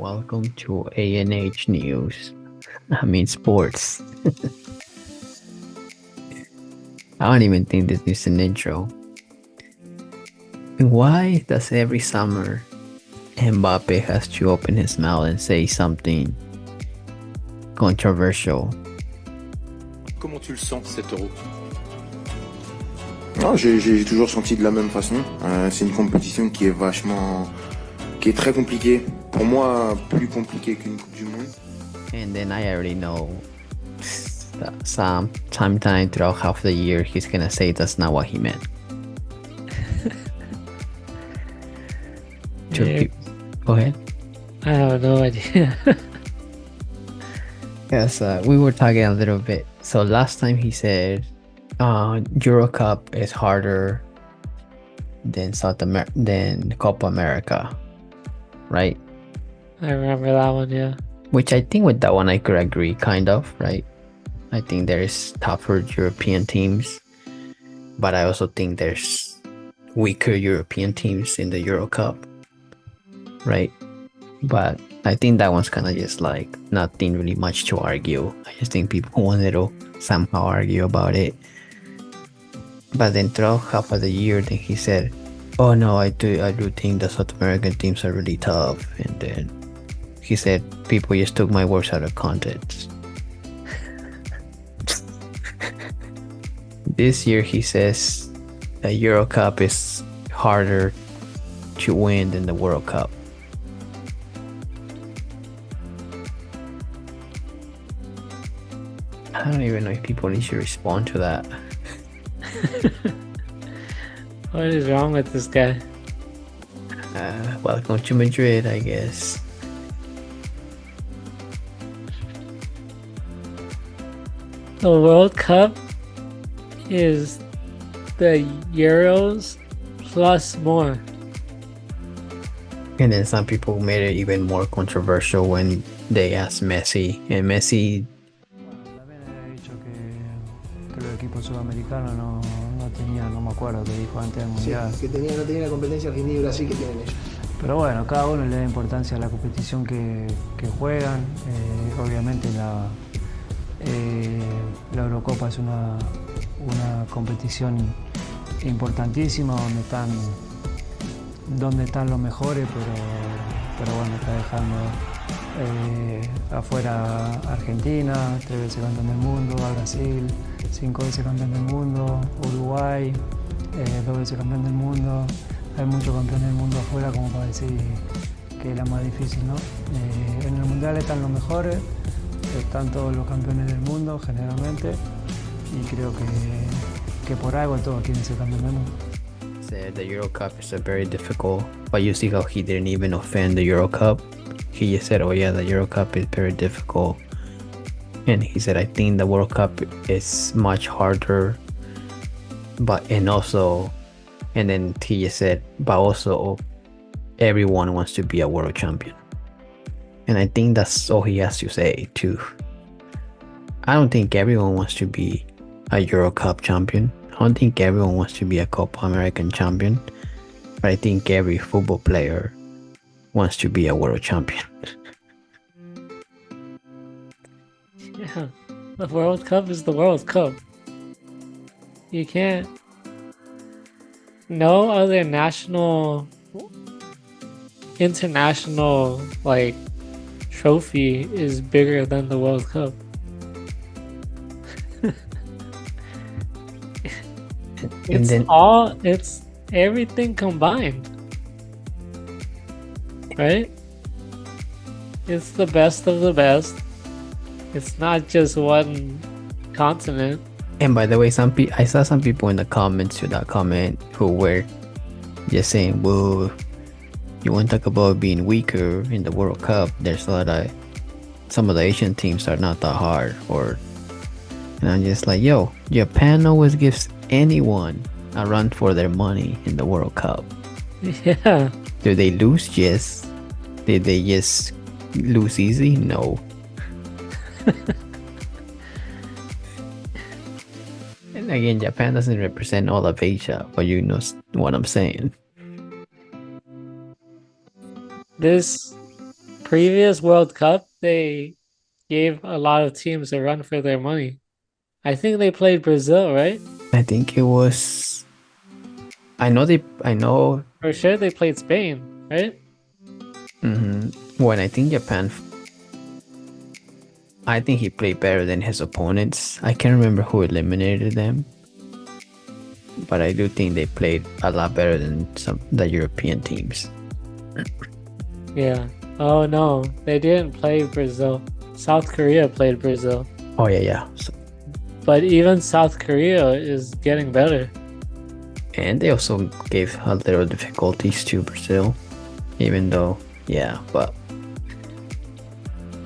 welcome to A&H News. I mean sports. I don't even think this needs an intro. Why does every summer Mbappe has to open his mouth and say something controversial? Comment tu le sens, cet euro? Non, j'ai toujours senti de la même façon. C'est une compétition qui est très compliquée. Pour moi, plus compliquée qu'une Coupe du Monde. And then I already know sometime throughout half the year he's gonna say that's not what he meant. Go ahead. I have no idea. Yes, we were talking a little bit. So last time he said Euro Cup is harder than than Copa America, right? I remember that one, yeah. Which I think with that one I could agree, kind of, right? I think there's tougher European teams, but I also think there's weaker European teams in the Euro Cup, right? But I think that one's kind of just like nothing really much to argue. I just think people wanted to somehow argue about it. But then throughout half of the year, then he said, "Oh no, I do think the South American teams are really tough." And then he said, "People just took my words out of context." This year, he says the Euro Cup is harder to win than the World Cup. I don't even know if people need to respond to that. What is wrong with this guy? Welcome to Madrid, I guess. The World Cup is the Euros plus more. And then some people made it even more controversial when they asked Messi. And Messi, También he dicho que los equipos sudamericanos no tenían, no me acuerdo qué dijo antes del Mundial. Sí, que no tenía la competencia Argentina y Brasil que tienen ellos. Pero bueno, cada uno le da importancia a la competición que juegan. Obviamente la Eurocopa es una competición importantísima donde están los mejores, pero bueno, está dejando afuera a Argentina, 3 veces campeón del mundo, a Brasil, 5 veces campeón del mundo, Uruguay, 2 veces campeón del mundo. Hay muchos campeones del mundo afuera como para decir que es la más difícil, ¿no? En el mundial están los mejores, están todos los campeones del mundo generalmente, y creo que por algo todos quieren ser campeón del mundo. said the Euro Cup is a very difficult, but you see how he didn't even offend the Euro Cup. He just said, "Oh yeah, the Euro Cup is very difficult," and he said, "I think the World Cup is much harder, and then he just said, but also everyone wants to be a world champion," and I think that's all he has to say too. I don't think everyone wants to be a Euro Cup champion. I don't think everyone wants to be a Copa American champion, but I think every football player wants to be a world champion. Yeah, the World Cup is the World Cup. You can't. No other international trophy is bigger than the World Cup. It's everything combined, right? It's the best of the best. It's not just one continent. And by the way, I saw some people in the comments to that comment who were just saying, "Well, you want to talk about being weaker in the World Cup? There's some of the Asian teams are not that hard." And I'm just like, yo, Japan always gives anyone a run for their money in the World Cup. Yeah. Do they lose? Yes. Did they just lose easy? No. And again, Japan doesn't represent all of Asia, but you know what I'm saying. This previous World Cup, they gave a lot of teams a run for their money. I think they played Brazil, right? I think it was. I know. For sure they played Spain, right? When I think Japan. I think he played better than his opponents. I can't remember who eliminated them, but I do think they played a lot better than the European teams. Yeah. Oh no, they didn't play Brazil. South Korea played Brazil. Oh yeah. So, But even South Korea is getting better. and they also gave a little difficulties to Brazil, even though, but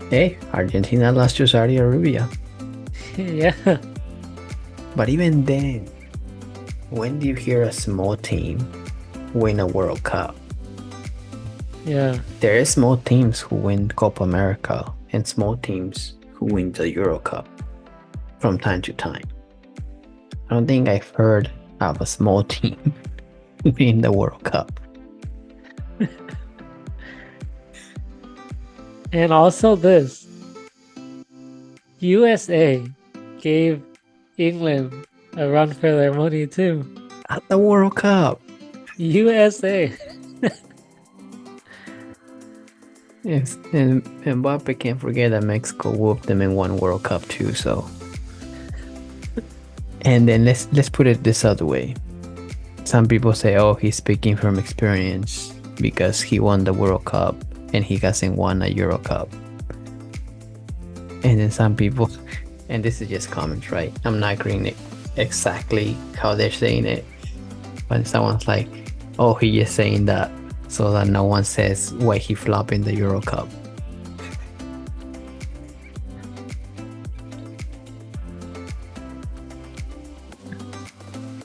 hey, Argentina lost to Saudi Arabia. Yeah. But even then, when do you hear a small team win a World Cup? Yeah. There are small teams who win Copa America and small teams who win the Euro Cup from time to time. I don't think I've heard of a small team win the World Cup. And also this. USA gave England a run for their money too. At the World Cup. USA. Yes, and Mbappe can't forget that Mexico whooped them in one World Cup too, so. And then let's put it this other way. Some people say, oh, he's speaking from experience because he won the World Cup and he hasn't won a Euro Cup. And then some people, and this is just comments, right? I'm not agreeing it exactly how they're saying it, but someone's like, oh, he is saying that so that no one says why he flopped in the Euro Cup.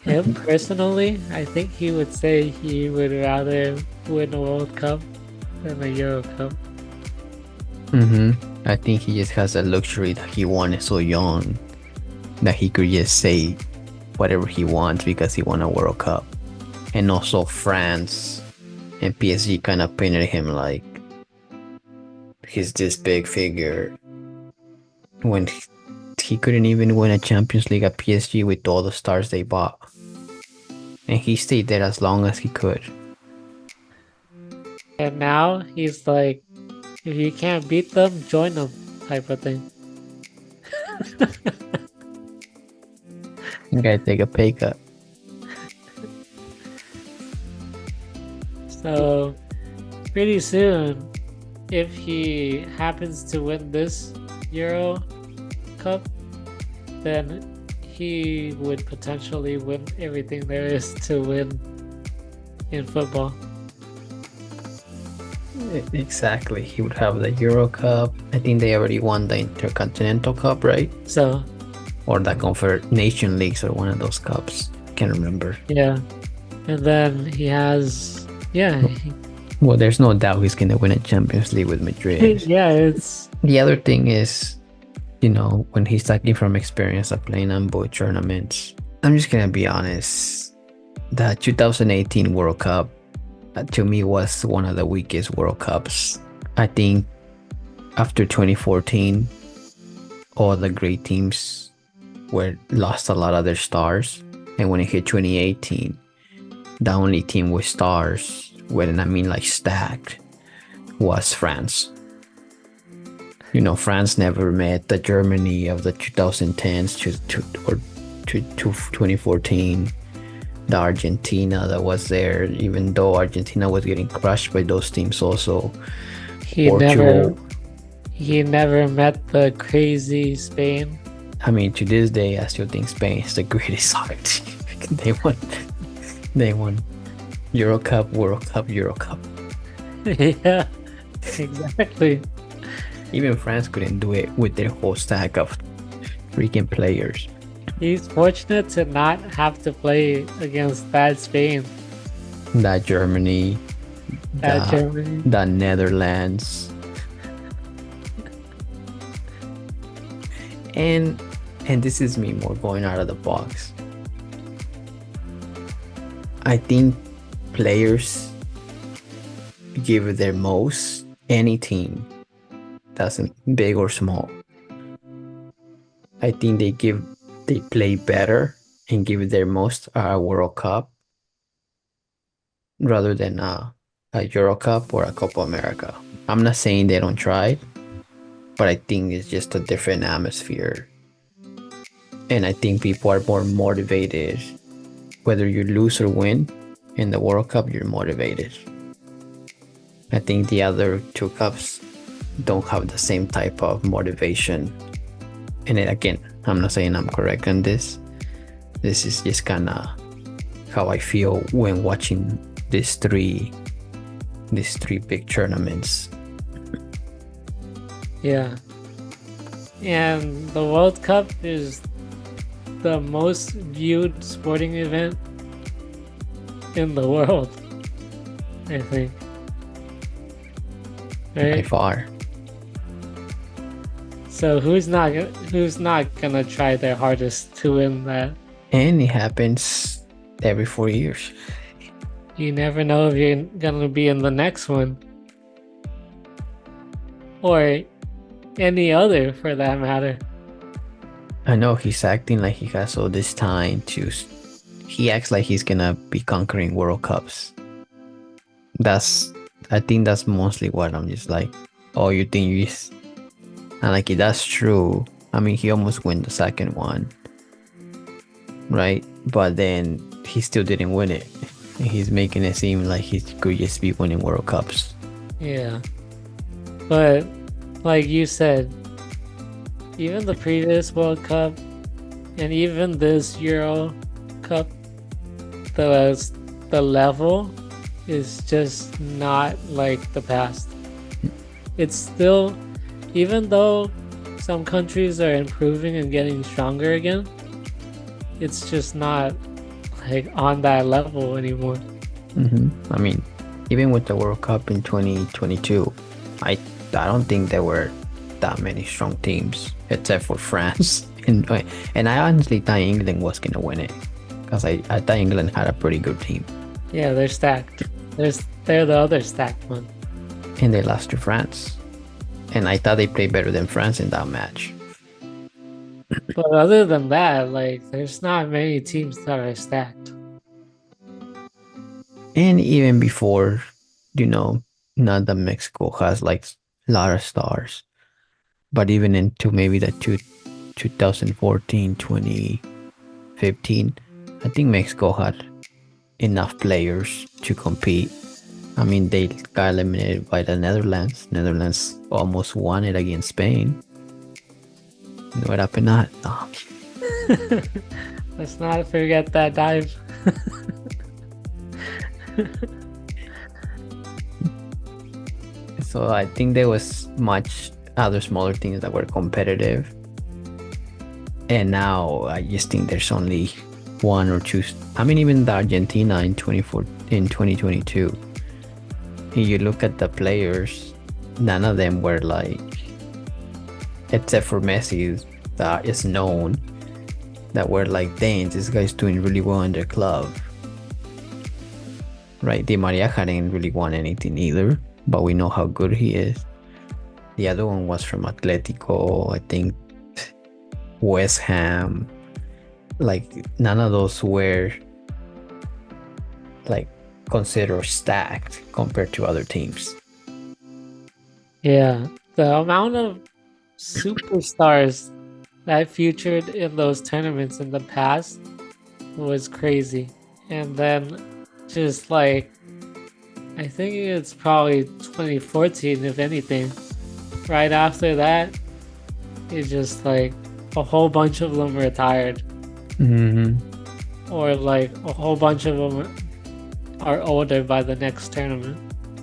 Him personally, I think he would say he would rather win a World Cup than a Euro Cup. I think he just has a luxury that he won it so young that he could just say whatever he wants because he won a World Cup. And also France and PSG kind of painted him like he's this big figure when he couldn't even win a Champions League at PSG with all the stars they bought. And he stayed there as long as he could. And now he's like, if you can't beat them, join them, type of thing. You gotta take a pay cut. So pretty soon, if he happens to win this Euro Cup, then he would potentially win everything there is to win in football. Exactly. He would have the Euro Cup. I think they already won the Intercontinental Cup, right? So, Or the Nation Leagues or one of those cups. Can't remember. yeah. And then he has, Well, there's no doubt he's gonna win a Champions League with Madrid. yeah, it's, The other thing is, when he's talking from experience of playing on both tournaments, I'm just gonna be honest. The 2018 World Cup, to me, was one of the weakest World Cups. I think after 2014, all the great teams lost a lot of their stars, and when it hit 2018, the only team with stars, when I mean like stacked, was France. France never met the Germany of the 2010s to 2014. The Argentina that was there, even though Argentina was getting crushed by those teams also. he never met the crazy Spain. I mean, to this day, I still think Spain is the greatest soccer team. They won Euro Cup, World Cup, Euro Cup. Yeah, exactly. Even France couldn't do it with their whole stack of freaking players. He's fortunate to not have to play against bad Spain. That Germany, Germany. the Netherlands, and this is me more going out of the box. I think players give their most any team, doesn't big or small. I think they play better and give their most at a World Cup rather than a Euro Cup or a Copa America. I'm not saying they don't try, but I think it's just a different atmosphere. And I think people are more motivated. Whether you lose or win in the World Cup, you're motivated. I think the other two cups don't have the same type of motivation. And again, I'm not saying I'm correct on this. This is just kind of how I feel when watching these three big tournaments. Yeah. And the World Cup is the most viewed sporting event in the world, I think. By Right? far. So who's not gonna try their hardest to win that? And it happens every 4 years. You never know if you're gonna be in the next one. Or any other for that matter. I know he's acting like he has all this time to. He acts like he's gonna be conquering World Cups. I think that's mostly what I'm just like, oh, you think he's. And like, that's true. I mean, he almost won the second one. Right? But then he still didn't win it. He's making it seem like he could just be winning World Cups. Yeah. But like you said, even the previous World Cup and even this Euro Cup, the level is just not like the past. It's still, even though some countries are improving and getting stronger again, it's just not like on that level anymore. I mean, even with the World Cup in 2022, I don't think there were that many strong teams except for France. And I honestly thought England was gonna win it because I thought England had a pretty good team. Yeah, they're stacked. They're the other stacked one. And they lost to France. And I thought they played better than France in that match. But other than that, like, there's not many teams that are stacked. And even before, not that Mexico has like a lot of stars. But even into maybe the 2014, 2015, I think Mexico had enough players to compete. I mean, they got eliminated by the Netherlands. Netherlands almost won it against Spain. No era penal. No. Let's not forget that dive. So I think there was much other smaller teams that were competitive. And now I just think there's only one or two. I mean, even the Argentina in 2022. If you look at the players, none of them were like, except for Messi, that is known, that were like, dang, this guy's doing really well in their club. Right? Di Maria hadn't really won anything either, but we know how good he is. The other one was from Atletico, I think West Ham. Like, none of those were like considered stacked compared to other teams. Yeah, the amount of superstars that featured in those tournaments in the past was crazy. And then just like, I think it's probably 2014, if anything. Right after that, it's just like a whole bunch of them retired. Or like a whole bunch of them are older by the next tournament.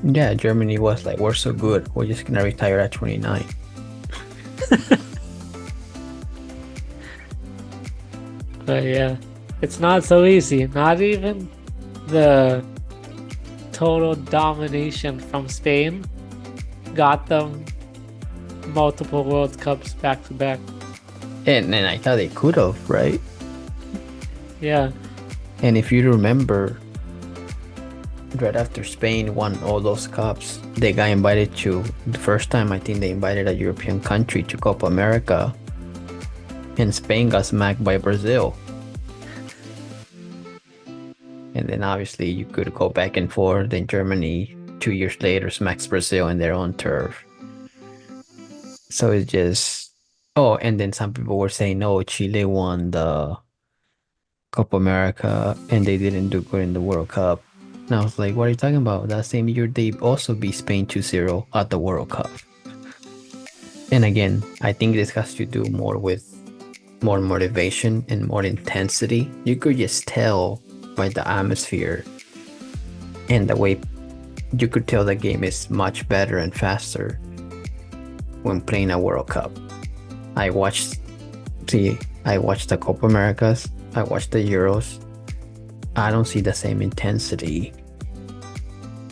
Yeah, Germany was like, we're so good, we're just gonna retire at 29. But yeah, it's not so easy. Not even the total domination from Spain got them multiple World Cups back to back. And I thought they could have, right? Yeah. And if you remember, right after Spain won all those cups, they got invited to the first time. I think they invited a European country to Copa America, and Spain got smacked by Brazil. And then obviously you could go back and forth. Then Germany 2 years later smacks Brazil in their own turf. So it's just, oh, and then some people were saying, no, Chile won the Copa America and they didn't do good in the World Cup. And I was like, what are you talking about? That same year they also beat Spain 2-0 at the World Cup. And again, I think this has to do more with more motivation and more intensity. You could just tell by the atmosphere and the way you could tell the game is much better and faster when playing a World Cup. I watched the Copa Americas, I watched the Euros. I don't see the same intensity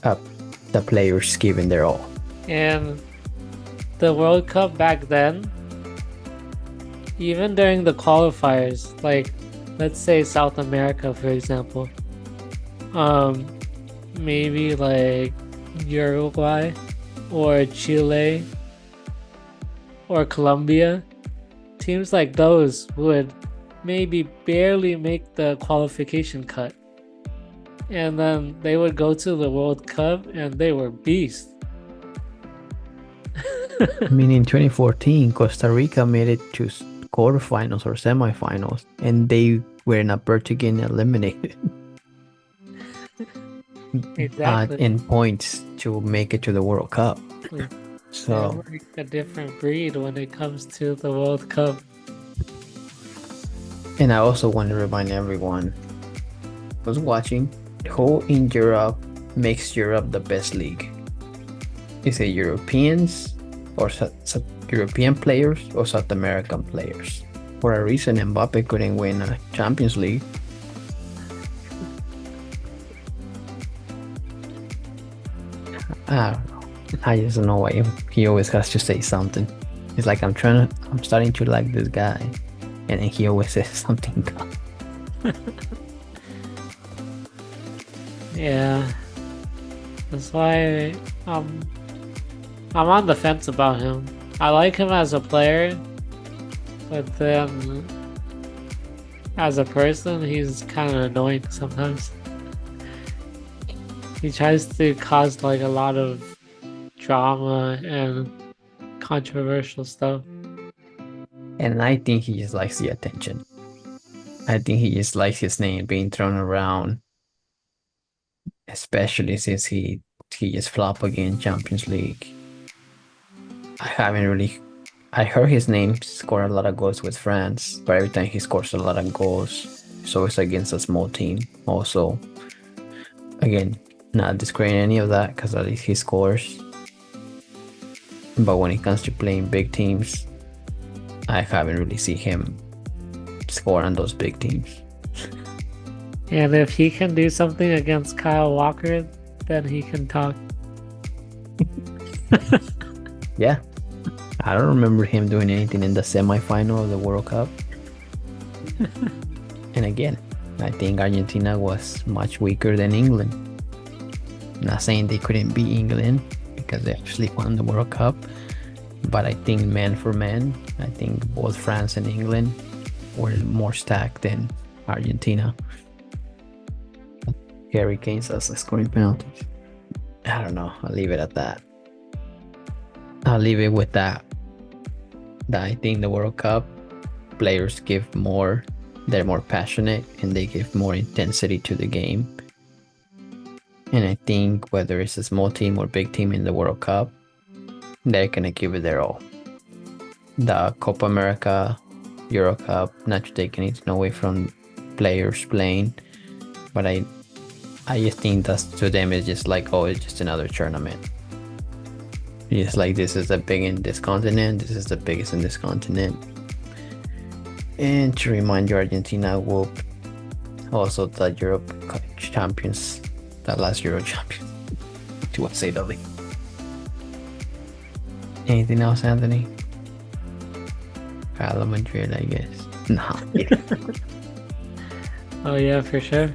of the players giving their all. And the World Cup back then, even during the qualifiers, like let's say South America, for example, maybe like Uruguay or Chile or Colombia, teams like those would maybe barely make the qualification cut, and then they would go to the World Cup and they were beasts. I mean, in 2014, Costa Rica made it to quarterfinals or semifinals, and they were not about to get eliminated. Exactly. In points to make it to the World Cup. They're So like a different breed when it comes to the World Cup. and I also want to remind everyone who's watching, who in Europe makes Europe the best league? Is it Europeans or European players or South American players? For a reason, Mbappe couldn't win a Champions League. I don't know. I just don't know why he always has to say something. It's like I'm starting to like this guy, and then he always says something dumb. Yeah, that's why I'm on the fence about him. I like him as a player, but then as a person, he's kind of annoying sometimes. He tries to cause like a lot of drama and controversial stuff. And I think he just likes the attention. I think he just likes his name being thrown around, especially since he just flopped again Champions League. I heard his name score a lot of goals with France, but every time he scores a lot of goals, it's always against a small team. Also, again, not discrediting any of that because at least he scores. But when it comes to playing big teams, I haven't really seen him score on those big teams. And if he can do something against Kyle Walker, then he can talk. Yeah. I don't remember him doing anything in the semifinal of the World Cup. And again, I think Argentina was much weaker than England. Not saying they couldn't beat England because they actually won the World Cup, but I think man for man, I think both France and England were more stacked than Argentina. Harry Kane's us scoring penalties. I don't know. I'll leave it at that. I'll leave it with that. I think the World Cup players give more, they're more passionate and they give more intensity to the game. And I think whether it's a small team or big team in the World Cup, they're gonna give it their all. The Copa America, Euro Cup, not to take anything away from players playing, but I just think that to them it's just like, oh, it's just another tournament. It's like, this is the big in this continent, this is the biggest in this continent. And to remind you, Argentina whooped also the Europe champions, the last Euro champions, to say the league. Anything else, Anthony? Real Madrid, I guess. No. Oh yeah, for sure.